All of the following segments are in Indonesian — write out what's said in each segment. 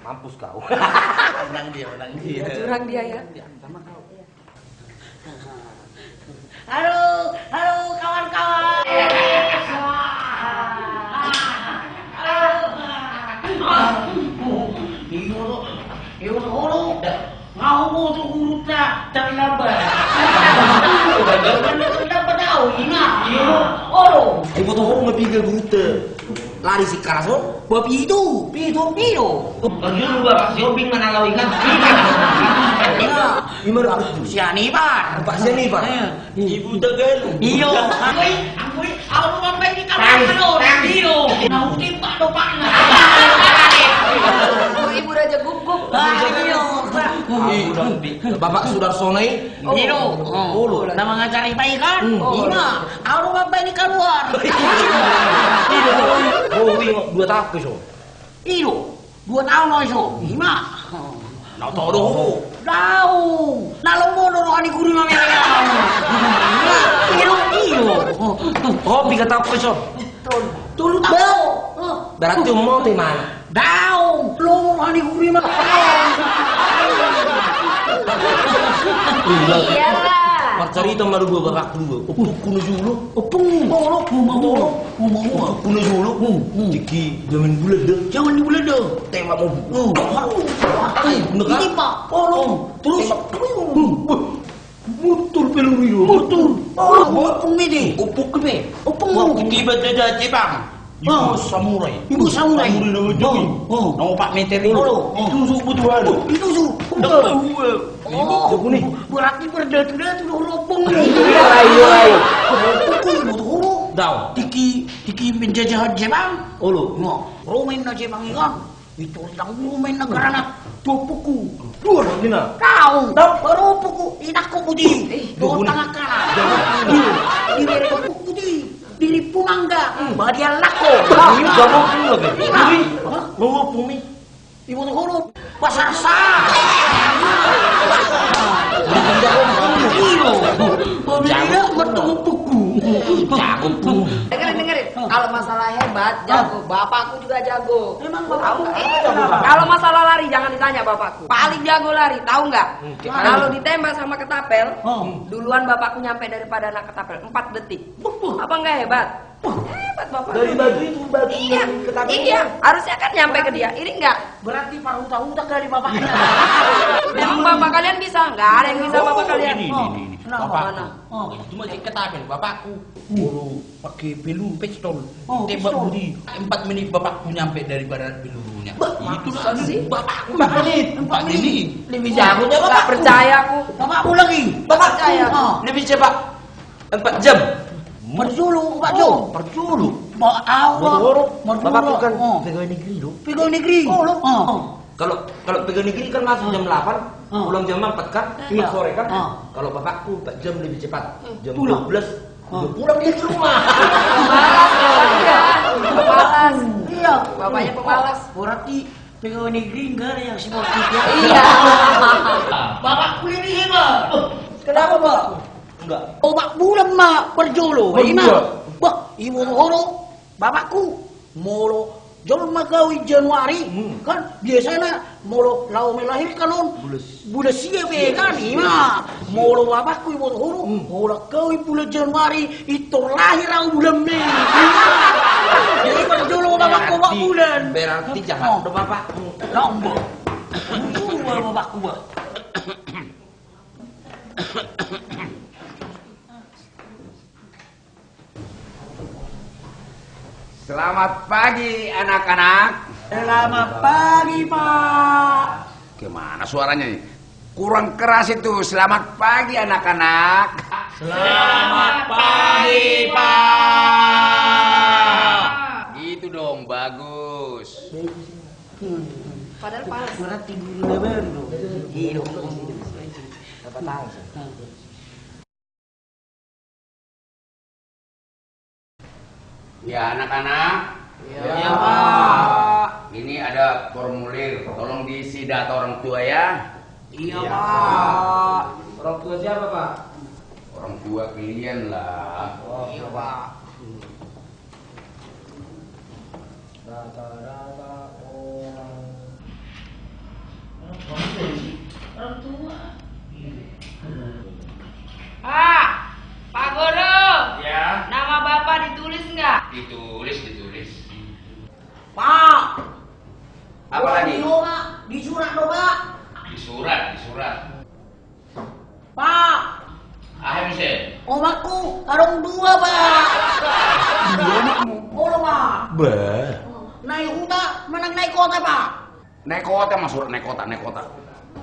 Mampus kau. Menang dia. Curang dia ya. Sama kau. Halo kawan-kawan. Halo. Ngau tu hurufnya terlambat. Bagaimana terdapat tahu ingat? Ibu tuh mau pikir buta. Lari si karason, babi itu. Bagaimana bapak sioping mana kau ingat? Gimana harus tuh? Si Hanipan. Pak Seni Pak. Ibu tegal. Iyo. Aku sampai di kamar lo. Iyo. Mau timpak do pak. Ibu Raja Guguk. Iyo. Bapak Sudarsonai. Iyo. Nama ngacari ikan. Iya. Aku sampai di keluar. Oh, ini 2 tahun ke so. Iyo. 2 tahun lo iso. Ima. Nau tahu dong. Tahu. Nalo mo no ani guru na mereka. Iyo. Oh, 3 tahun ke so. Tulu tahu. Berarti mau di mana? Tahu. Lo ani guru na. Iya lah. Marcarita maru gua bapak dulu. Opung kuno julu. Opung mau. Kuno julu. Diki zaman bulan dah. Jangan bulan dah. Tembak mau. Ini Pak. Terus betul peluru itu. Betul. Opung ini. Opung ke be. Opung. Tiba ada Jepang. Ibu samurai. Nama Jogi. Nama Pak Meter itu. Ditusuk butuhan. Ditusuk. Ibu nih. Berarti berdatu-datu lopong. Ayo. Betul. Daw. Tiki penjajahan Jepang. Olo. Romain na Jepang ikan. Itu lang Romain negara na. Tupuku. Dina. Kau. Baru puku. Inaku putih. Dua tangan kanan. Diri putih. Diri punangga. Badia lako. Ini gampang pula be. Mau bumi. Ibu tu huruf. Pasar sah. Iyo. Pembelinya bertemu puku. Jago pun. Dengerin. Kalau masalah hebat, jago. Bapakku juga jago. Emang Tahu bapak nggak? Kalau masalah lari jangan ditanya bapakku. Paling jago lari, tahu nggak? Kalau ditembak sama ketapel, duluan bapakku nyampe daripada anak ketapel 4 detik. Apa nggak hebat? Hebat bapak. Dari batu itu batu Iya, yang ketapel. iya. Harusnya kan nyampe ke dia. Ini enggak. berarti paruta-uta kali bapaknya. Emang bapak kalian bisa? Nggak ada yang bisa bapak kalian. Ini. Kenapa? Mana? Cuma ketapel bapakku. Baru pakai peluru pistol. Oh, Tembak pistol. budi. 4 menit bapakku nyampe daripada pelurunya. Itu masa sih? bapakku. 4 menit. 4 menit. Lebih jagonya Nggak bapakku. percaya aku. Bapakku lagi. Nggak percaya. Lebih cepat 4 jam. Merjulu, Pak Jo. Perjulu. Mau awal. Bapakku kan pegawai negeri loh. Pegawai negeri. Kalau pegawai negeri kan masuk jam 8, pulang jam 4 kan, Iya. sore kan. Ah. Kalau bapakku 4 jam lebih cepat, jam Pulang. 12 udah pulang dia ke rumah. Pemalas. Iya. Bapaknya pemalas. Berarti pegawai negeri enggak ada yang sportif ya? Iya. Bapakku ini hebat. Kenapa, Pak? Enggak. Oh, Pak bulan mak perjolo. Berdua. Wah, ibu horo. Bapakku molo jol magawi Januari kan biasanya molo lau melahirkan on bulan siap kan ima molo bapakku ibu horo molo kau bulan Januari itu lahir au bulan Mei. Jadi perjolo bapakku Pak bulan. Berarti jahat do bapakku. Lombok. Itu bapakku, Pak. Selamat pagi anak-anak. Selamat pagi, Pak. Gimana suaranya nih? Kurang keras itu. Selamat pagi anak-anak. Selamat pagi, Pak. Gitu dong, bagus. Padahal panas. Berarti dulu lebar dong. Iya. Dapat tahu sih. Ya anak-anak. Ya, Pak. Ini ada formulir. Tolong diisi data orang tua ya. Iya, Pak. Orang tua siapa, Pak? Orang tua kalian lah. Iya, Pak. Data orang. ditulis. Pak. Apa lagi? Di surat dong, Pak. Di surat. Pak. Ah, Musa. Omakku karung 2, Pak. 2 makmu. Oh, Pak. Bah. Naik kota, menang naik kota, Pak. Naik kota mas surat naik kota.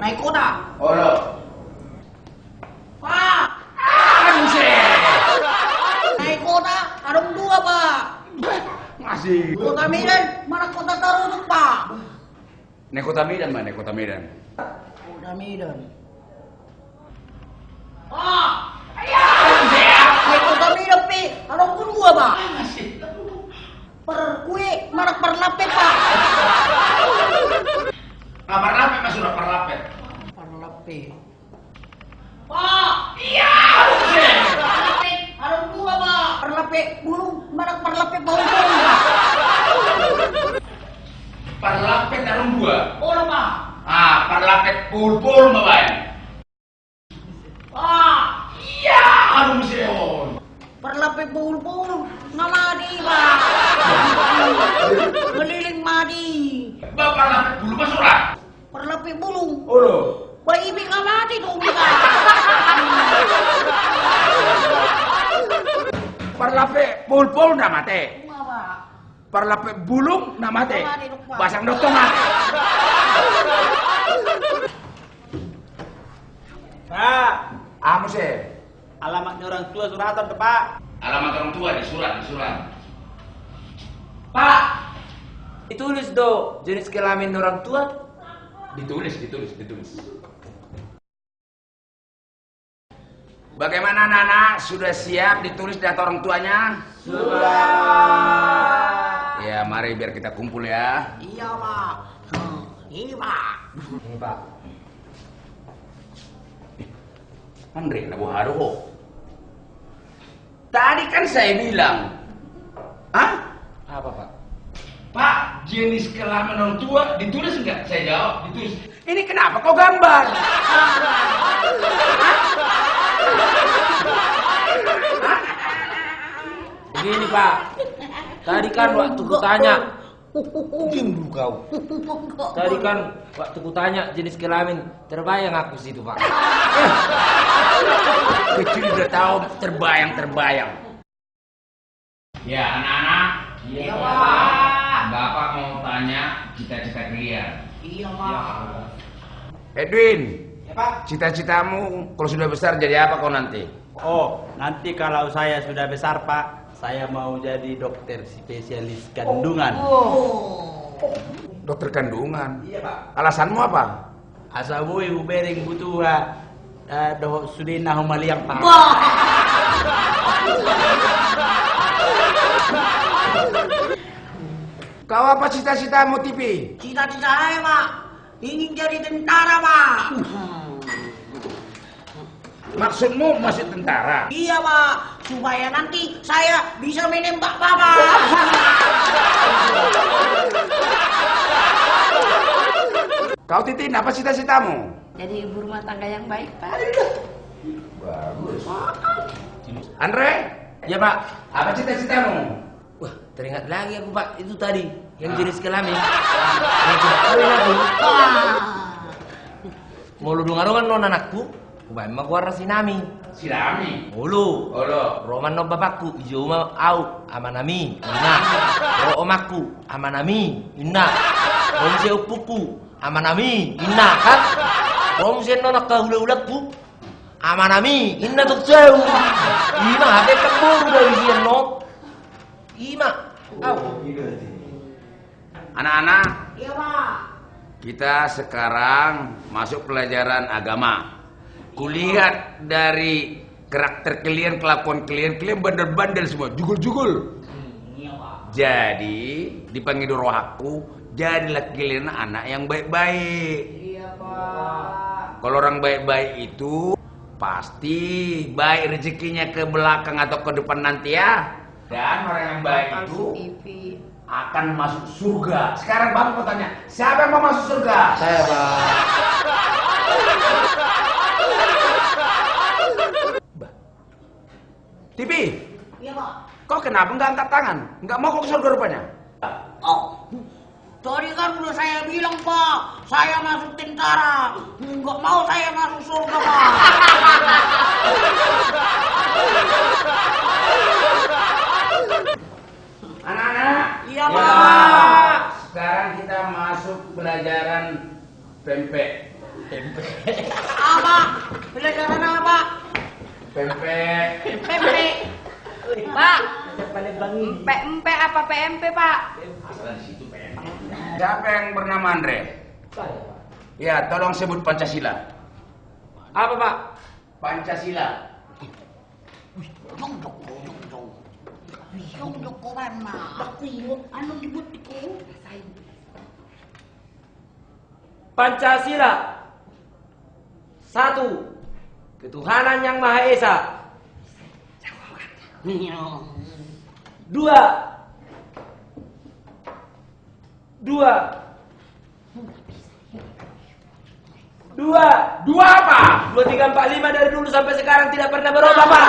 Naik kota. Oh lo. Pak. Ah, Musa. Naik kota, karung 2, Pak. Masih. Kota Medan, mana kota Tarunuk, Pak? Naik kota Medan, Mbak. Naik kota Medan. Kota Medan. Pak. Naik kota Medan, Pi. Karung 2, Pak. Per kue, mana per lape, Pak? Nah, perlapet mas surat perlapet. Per lape. Pak. Iya, Musa. Karung 2, Pak. Per lape, burung, mana per lape bau burung, Pak? Perlapet dalam 2. Oh, Pak. Ah, perlapet pul Mbak. Pak. Iya, aduh Museon. Perlape bul-bul, ngamadi, Pak. Keliling madi. Bapak perlapet bulu mas surat. Perlape bulung. Oh lo. Bayi ibi ngamadi tuh, Pak. Perlapet pul nama teh. Enggak, Pak. Perlapet bulung nama teh. Nama teh, Pak. Basang dokter mati. Pak, Ah, Musa. alamatnya orang tua suratan tuh, Pak. Alamat orang tua di surat. Pak. Ditulis do jenis kelamin orang tua. Ditulis. Bagaimana anak-anak? Sudah siap ditulis data orang tuanya? Sudah. Ya, mari biar kita kumpul ya. Iya, Pak. Ini, Pak. Ini Pak. Andre, Nabu Haruho. Tadi kan saya bilang. Hah? Apa Pak? Pak, jenis kelamin orang tua ditulis enggak? Saya jawab, ditulis. Ini kenapa kau gambar? Begini Pak. Tadi kan waktu kutanya. Diam dulu kau. Tadi kan waktu kutanya jenis kelamin, terbayang aku situ Pak. Kecil udah tahu terbayang. Ya anak-anak. Iya, Pak. Bapak mau tanya cita-cita kalian. Iya, Pak. Edwin, Ya, Pak. cita-citamu kalau sudah besar jadi apa kau nanti? Oh, nanti kalau saya sudah besar, Pak, saya mau jadi dokter spesialis kandungan. Dokter kandungan. Iya, Pak. Alasanmu apa? Asabui ubering butuh doh sudina humaliang, Pak. Kau apa cita-citamu, Tipi? Cita-cita saya, Pak. Ingin jadi tentara, Pak. Maksudmu masih tentara? Iya, Pak. Supaya nanti saya bisa menembak Bapak. Kau Titin, apa cita-citamu? Jadi ibu rumah tangga yang baik, Pak. Bagus. Andre, Ya Pak. apa cita-citamu? Wah, teringat lagi aku Pak, itu tadi yang jenis kelamin. Yang kawin aku. Mau lu dengar non anakku, memang gua sinami. Silami. Mulu. Olo. Roman no bapakku, ijo ma au amanami. Ina. Ro omakku amanami. Ina. Rom se upuku amanami. Ina kan. Rom se no nakahula-ulakku amanami. Ina tuk jauh. Ima hape keburu dari dia no. Ima. Au. Anak-anak, Iya, Pak. kita sekarang masuk pelajaran agama. Kulihat dari karakter kalian, kelakuan kalian bandel-bandel semua, jugul-jugul. Iya, Pak. Jadi dipanggil rohaku, jadilah kalian anak yang baik-baik. Iya, Pak. Kalau orang baik-baik itu pasti baik rezekinya ke belakang atau ke depan nanti ya. Dan orang yang baik itu akan masuk surga. Sekarang Bapak mau tanya, siapa yang mau masuk surga? Saya Pak. Tipi, Iya, Pak. Kok kenapa nggak angkat tangan? Nggak mau kok ke surga rupanya? Oh, tadi kan udah saya bilang Pak, saya masuk tentara. Nggak mau saya masuk surga Pak. Anak-anak. Iya Ya, Pak. sekarang kita masuk pelajaran pempek. Apa? Pelajaran apa? Pempek. Pempek. Pak, empe apa PMP Pak? Asalnya di situ pempek. Siapa yang bernama Andre? Ya, tolong sebut Pancasila. Apa Pak? Pancasila. Yung dokuman mah. Ano dibut ko? Pancasila. 1. Ketuhanan yang Maha Esa. 2. Dua apa? 2, 3, 4, 5 dari dulu sampai sekarang tidak pernah berubah Pak.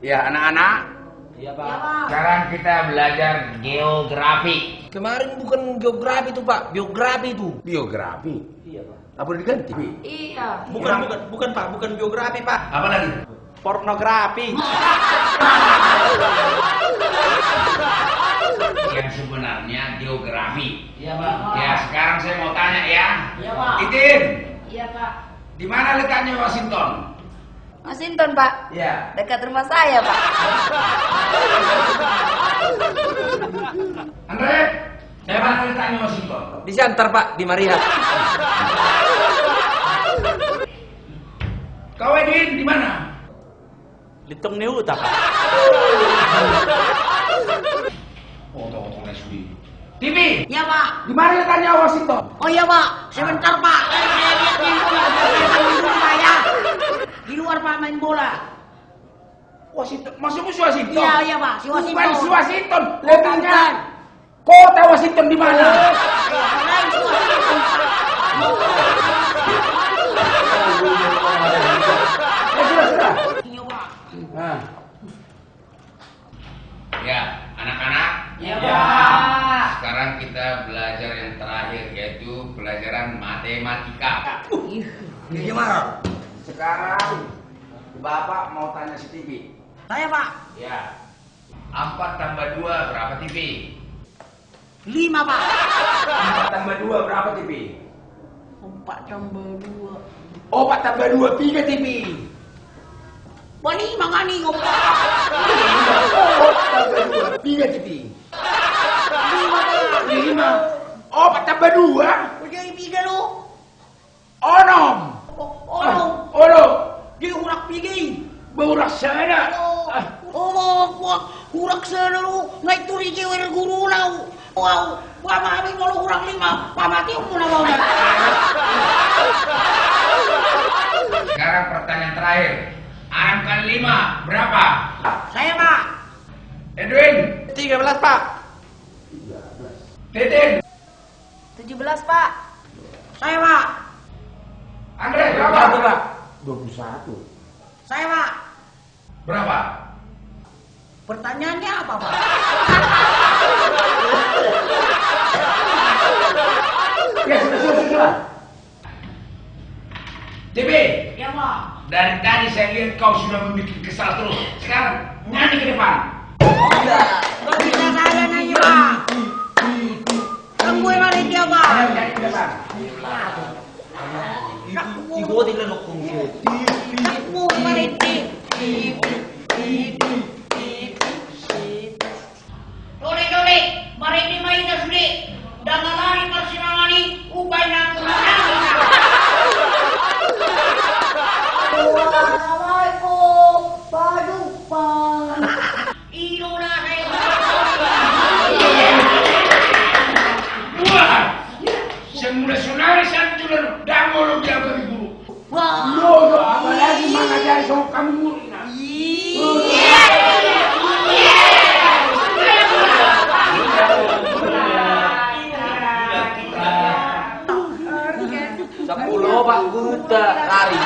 Ya, anak-anak. Iya Pak. Sekarang kita belajar geografi. Kemarin bukan geografi itu Pak, biografi itu. Biografi? Iya Pak. Apa udah diganti? Iya. Bukan Pak, bukan biografi Pak. Apa lagi? Pornografi. Yang sebenarnya geografi. Iya Pak. Ya, sekarang saya mau tanya ya. Iya, Pak. Itin, Iya Pak. di mana letaknya Washington? Washington Pak, Ya. dekat rumah saya Pak. Andre, di mana letaknya Washington? Di Siantar Pak, di Marihat. Kau Edwin, di mana? Litung Neuta Pak. Potong-potong sudi. Tibi, Iya Pak. di mana letaknya Washington? Oh iya Pak, sebentar Pak. Saya lihat main bola. Saya di luar Pak main bola. Washington, maksudmu si Washington? Iya Pak, si Washington. Bukan si Washington, letaknya kota Washington di mana? Lain si Washington Pak. Ya sudah. Iya Pak. Nah. Ya, anak-anak. Iya Ya. Pak. Sekarang kita belajar yang terakhir yaitu pelajaran matematika. Gimana? Sekarang Bapak mau tanya si TV. Saya Pak. Ya. 4 tambah 2 berapa TV? 5 Pak. 4 tambah 2 berapa TV? 4 tambah 2. 4 tambah 2 3 TV. Bani mangani ko Pak. 4 tambah 2 3 TV. 5 Pak. 5. 4 tambah 2 Jadi 3 lo. 6. Oh, di urak pigi. Berurak sana. Urak sana lo. Ngai turi cewek guru lau. Wow, pamami kalau urak 5, pamati mo na mau. Sekarang pertanyaan terakhir. 6 kali 5 berapa? Saya Pak. Edwin, 13 Pak. Titin, 17 Pak. Saya Pak. Andre berapa? Berapa Pak? 21. Saya Pak. Berapa? Pertanyaannya apa Pak? Ya sudah. TB, Ya Pak. dari tadi saya lihat kau sudah membuat kesal terus. Sekarang nyanyi ke depan. Gak bisa saya nanya Pak. Tunggu mari dia Pak. Nyanyi ke depan. Ibu tidak lokong siya. Tunggu mari dia. Dole, mari di main sudah. Dengan lari persinangani, upay na kumanangin na. Assalamualaikum, Pak Dupan. Ilo na saya. Wah, semula sonari santulan damo lo dia berguru. Wah. Lo apalagi mengajari sama kamu murid. 10 Pak Guta lari.